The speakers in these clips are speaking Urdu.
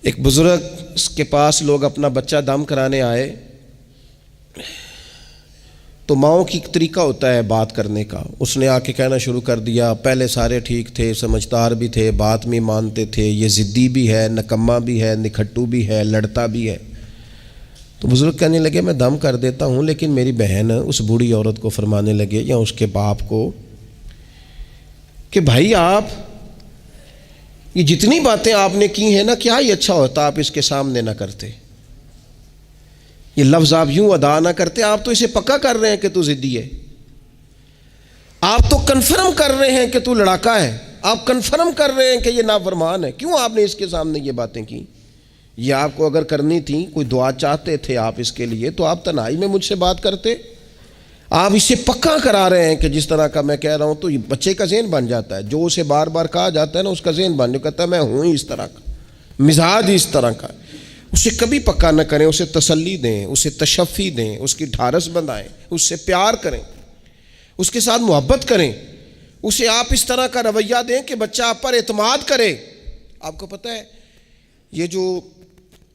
ایک بزرگ کے پاس لوگ اپنا بچہ دم کرانے آئے تو ماؤں کی ایک طریقہ ہوتا ہے بات کرنے کا. اس نے آ کے کہنا شروع کر دیا. پہلے سارے ٹھیک تھے، سمجھدار بھی تھے، بات میں مانتے تھے، یہ ضدی بھی ہے، نکما بھی ہے، نکھٹو بھی ہے، لڑتا بھی ہے. تو بزرگ کہنے لگے میں دم کر دیتا ہوں، لیکن میری بہن اس بوڑھی عورت کو فرمانے لگے یا اس کے باپ کو کہ بھائی آپ یہ جتنی باتیں آپ نے کی ہیں نا، کیا ہی اچھا ہوتا آپ اس کے سامنے نہ کرتے، یہ لفظ آپ یوں ادا نہ کرتے. آپ تو اسے پکا کر رہے ہیں کہ تو ضدی ہے، آپ تو کنفرم کر رہے ہیں کہ تو لڑاکا ہے، آپ کنفرم کر رہے ہیں کہ یہ نافرمان ہے. کیوں آپ نے اس کے سامنے یہ باتیں کی؟ یہ آپ کو اگر کرنی تھی، کوئی دعا چاہتے تھے آپ اس کے لیے، تو آپ تنہائی میں مجھ سے بات کرتے. آپ اسے پکا کرا رہے ہیں کہ جس طرح کا میں کہہ رہا ہوں تو یہ بچے کا ذہن بن جاتا ہے. جو اسے بار بار کہا جاتا ہے نا، اس کا ذہن بن جاتا ہے میں ہوں ہی اس طرح کا، مزاج اس طرح کا. اسے کبھی پکا نہ کریں، اسے تسلی دیں، اسے تشفی دیں، اس کی ڈھارس بندھائیں، اس سے پیار کریں، اس کے ساتھ محبت کریں. اسے آپ اس طرح کا رویہ دیں کہ بچہ آپ پر اعتماد کرے. آپ کو پتہ ہے یہ جو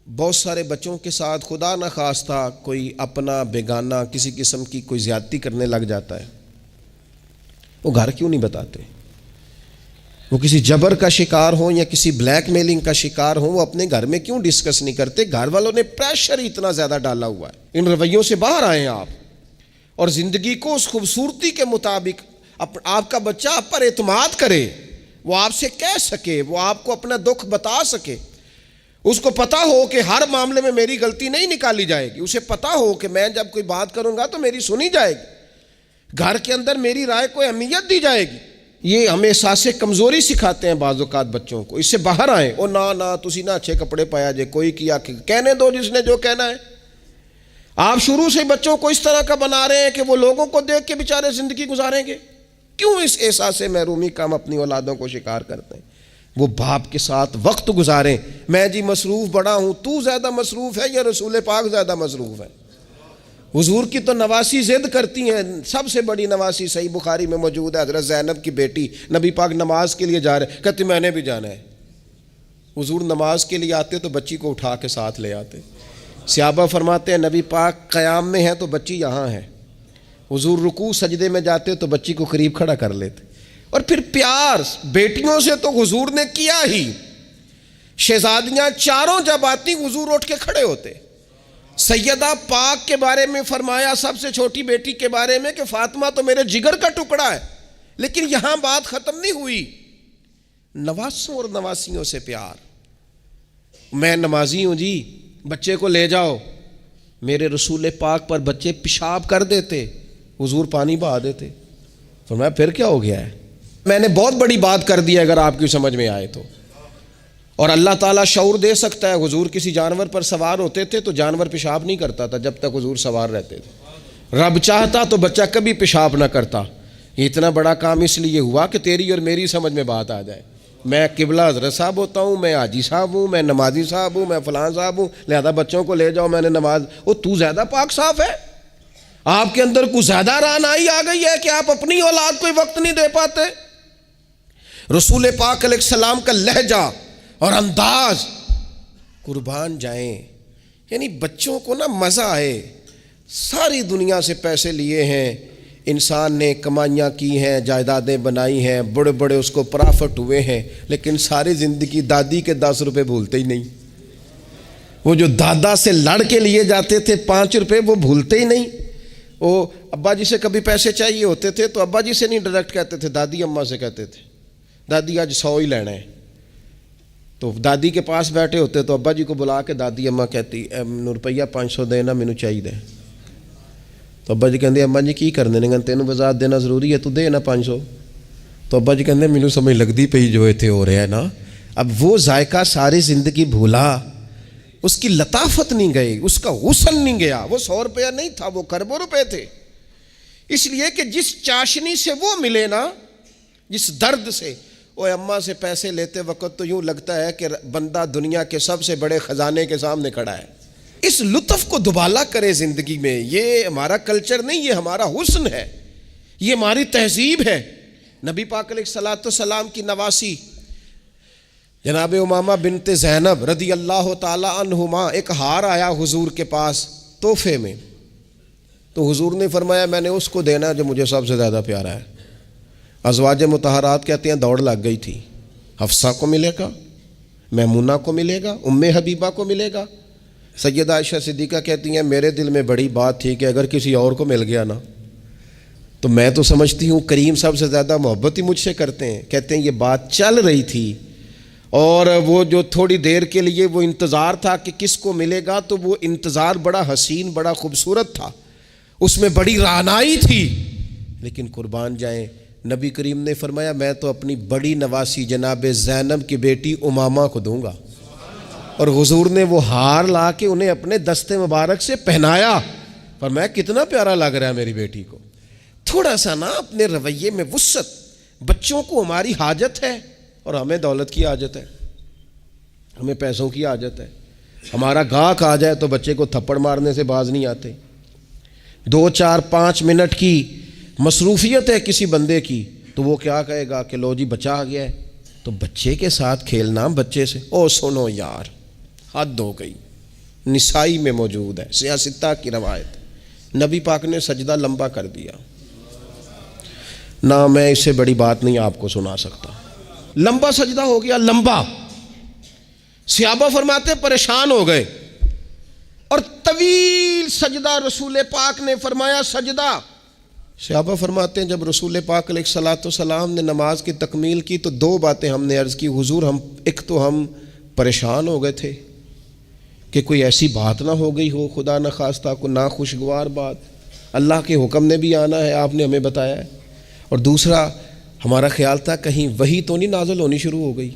بہت سارے بچوں کے ساتھ خدا نہ خواستہ کوئی اپنا بیگانہ کسی قسم کی کوئی زیادتی کرنے لگ جاتا ہے، وہ گھر کیوں نہیں بتاتے؟ وہ کسی جبر کا شکار ہوں یا کسی بلیک میلنگ کا شکار ہوں، وہ اپنے گھر میں کیوں ڈسکس نہیں کرتے؟ گھر والوں نے پریشر اتنا زیادہ ڈالا ہوا ہے. ان رویوں سے باہر آئیں آپ، اور زندگی کو اس خوبصورتی کے مطابق آپ کا بچہ آپ پر اعتماد کرے، وہ آپ سے کہہ سکے، وہ آپ کو اپنا دکھ بتا سکے. اس کو پتا ہو کہ ہر معاملے میں میری غلطی نہیں نکالی جائے گی. اسے پتا ہو کہ میں جب کوئی بات کروں گا تو میری سنی جائے گی، گھر کے اندر میری رائے کو اہمیت دی جائے گی. یہ ہمیں احساس کمزوری سکھاتے ہیں بعض اوقات بچوں کو. اس سے باہر آئیں. او نہ تسی نہ اچھے کپڑے پایا جے، کوئی کیا کہنے دو جس نے جو کہنا ہے. آپ شروع سے بچوں کو اس طرح کا بنا رہے ہیں کہ وہ لوگوں کو دیکھ کے بیچارے زندگی گزاریں گے. کیوں اس احساس محرومی کا ہم اپنی اولادوں کو شکار کرتے ہیں؟ وہ باپ کے ساتھ وقت گزاریں. میں جی مصروف بڑا ہوں، تو زیادہ مصروف ہے یا رسول پاک زیادہ مصروف ہے؟ حضور کی تو نواسی ضد کرتی ہیں. سب سے بڑی نواسی صحیح بخاری میں موجود ہے، حضرت زینب کی بیٹی. نبی پاک نماز کے لیے جا رہے، کہتے میں نے بھی جانا ہے. حضور نماز کے لیے آتے تو بچی کو اٹھا کے ساتھ لے آتے. صحابہ فرماتے ہیں نبی پاک قیام میں ہے تو بچی یہاں ہے. حضور رکوع سجدے میں جاتے تو بچی کو قریب کھڑا کر لیتے. اور پھر پیار بیٹیوں سے تو حضور نے کیا ہی. شہزادیاں چاروں جب آتی حضور اٹھ کے کھڑے ہوتے. سیدہ پاک کے بارے میں فرمایا، سب سے چھوٹی بیٹی کے بارے میں، کہ فاطمہ تو میرے جگر کا ٹکڑا ہے. لیکن یہاں بات ختم نہیں ہوئی. نواسوں اور نواسیوں سے پیار. میں نمازی ہوں جی، بچے کو لے جاؤ. میرے رسول پاک پر بچے پیشاب کر دیتے، حضور پانی بہا دیتے. فرمایا پھر کیا ہو گیا ہے؟ میں نے بہت بڑی بات کر دی اگر آپ کی سمجھ میں آئے تو. اور اللہ تعالیٰ شعور دے سکتا ہے. حضور کسی جانور پر سوار ہوتے تھے تو جانور پیشاب نہیں کرتا تھا جب تک حضور سوار رہتے تھے. رب چاہتا تو بچہ کبھی پیشاب نہ کرتا. یہ اتنا بڑا کام اس لیے ہوا کہ تیری اور میری سمجھ میں بات آ جائے. میں قبلہ حضرت صاحب ہوتا ہوں، میں حاجی صاحب ہوں، میں نمازی صاحب ہوں، میں فلاں صاحب ہوں، لہذا بچوں کو لے جاؤ، میں نے نماز. وہ تو زیادہ پاک صاف ہے؟ آپ کے اندر کچھ زیادہ رعنائی آ گئی ہے کہ آپ اپنی اولاد کو وقت نہیں دے پاتے؟ رسول پاک علیہ السلام کا لہجہ اور انداز، قربان جائیں. یعنی بچوں کو نا مزہ آئے. ساری دنیا سے پیسے لیے ہیں انسان نے، کمائیاں کی ہیں، جائیدادیں بنائی ہیں، بڑے بڑے اس کو پرافٹ ہوئے ہیں، لیکن ساری زندگی دادی کے 10 روپے بھولتے ہی نہیں. وہ جو دادا سے لڑ کے لیے جاتے تھے 5 روپے، وہ بھولتے ہی نہیں. وہ ابا جی سے کبھی پیسے چاہیے ہوتے تھے تو ابا جی سے نہیں ڈائریکٹ کہتے تھے، دادی اماں سے کہتے تھے دادی آج 100 ہی لینا ہے. تو دادی کے پاس بیٹھے ہوتے تو ابا جی کو بلا کے دادی اماں کہتی روپیہ 500 دینا مینوں چاہیے. تو ابا جی کہتے اماں جی کی کرنے نے، تینوں وضاحت دینا ضروری ہے، تو دے نا 500. تو ابا جی کہتے مینوں سمجھ لگتی پئی جو اتنے ہو رہا ہے نا. اب وہ ذائقہ ساری زندگی بھولا، اس کی لطافت نہیں گئی، اس کا حسن نہیں گیا. وہ 100 روپیہ نہیں تھا، وہ کروڑوں روپے تھے. اس لیے کہ جس چاشنی سے وہ ملے نا، جس درد سے. وہ اماں سے پیسے لیتے وقت تو یوں لگتا ہے کہ بندہ دنیا کے سب سے بڑے خزانے کے سامنے کھڑا ہے. اس لطف کو دوبالا کرے زندگی میں. یہ ہمارا کلچر نہیں، یہ ہمارا حسن ہے، یہ ہماری تہذیب ہے. نبی پاک علیہ الصلوۃ والسلام کی نواسی جناب امامہ بنت زینب رضی اللہ تعالی عنہما ایک ہار آیا حضور کے پاس تحفے میں، تو حضور نے فرمایا میں نے اس کو دینا جو مجھے سب سے زیادہ پیارا ہے۔ ازواج مطہرات کہتے ہیں دوڑ لگ گئی تھی، حفصہ کو ملے گا، میمونہ کو ملے گا، ام حبیبہ کو ملے گا۔ سیدہ عائشہ صدیقہ کہتی ہیں میرے دل میں بڑی بات تھی کہ اگر کسی اور کو مل گیا نا تو میں تو سمجھتی ہوں کریم سب سے زیادہ محبت ہی مجھ سے کرتے ہیں۔ کہتے ہیں یہ بات چل رہی تھی اور وہ جو تھوڑی دیر کے لیے وہ انتظار تھا کہ کس کو ملے گا، تو وہ انتظار بڑا حسین بڑا خوبصورت تھا، اس میں بڑی رعنائی تھی، لیکن قربان جائیں نبی کریم نے فرمایا میں تو اپنی بڑی نواسی جناب زینب کی بیٹی امامہ کو دوں گا، اور حضور نے وہ ہار لا کے انہیں اپنے دستے مبارک سے پہنایا، فرمایا کتنا پیارا لگ رہا ہے میری بیٹی کو۔ تھوڑا سا نا اپنے رویے میں وسعت، بچوں کو ہماری حاجت ہے اور ہمیں دولت کی حاجت ہے، ہمیں پیسوں کی حاجت ہے۔ ہمارا گاہک آ جائے تو بچے کو تھپڑ مارنے سے باز نہیں آتے۔ 2 4 5 منٹ کی مصروفیت ہے کسی بندے کی تو وہ کیا کہے گا کہ لو جی بچہ آ گیا ہے، تو بچے کے ساتھ کھیلنا بچے سے، او سنو یار حد ہو گئی۔ نسائی میں موجود ہے سیاستہ کی روایت، نبی پاک نے سجدہ لمبا کر دیا، نہ میں اس سے بڑی بات نہیں آپ کو سنا سکتا، لمبا سجدہ ہو گیا، لمبا۔ صحابہ فرماتے پریشان ہو گئے، اور طویل سجدہ رسول پاک نے فرمایا سجدہ۔ صحابہ فرماتے ہیں جب رسول پاک علیہ الصلوۃ والسلام نے نماز کی تکمیل کی تو 2 باتیں ہم نے عرض کی، حضور ایک تو ہم پریشان ہو گئے تھے کہ کوئی ایسی بات نہ ہو گئی ہو، خدا نہ خواستہ کوئی ناخوشگوار بات، اللہ کے حکم نے بھی آنا ہے آپ نے ہمیں بتایا ہے، اور دوسرا ہمارا خیال تھا کہیں وحی تو نہیں نازل ہونی شروع ہو گئی۔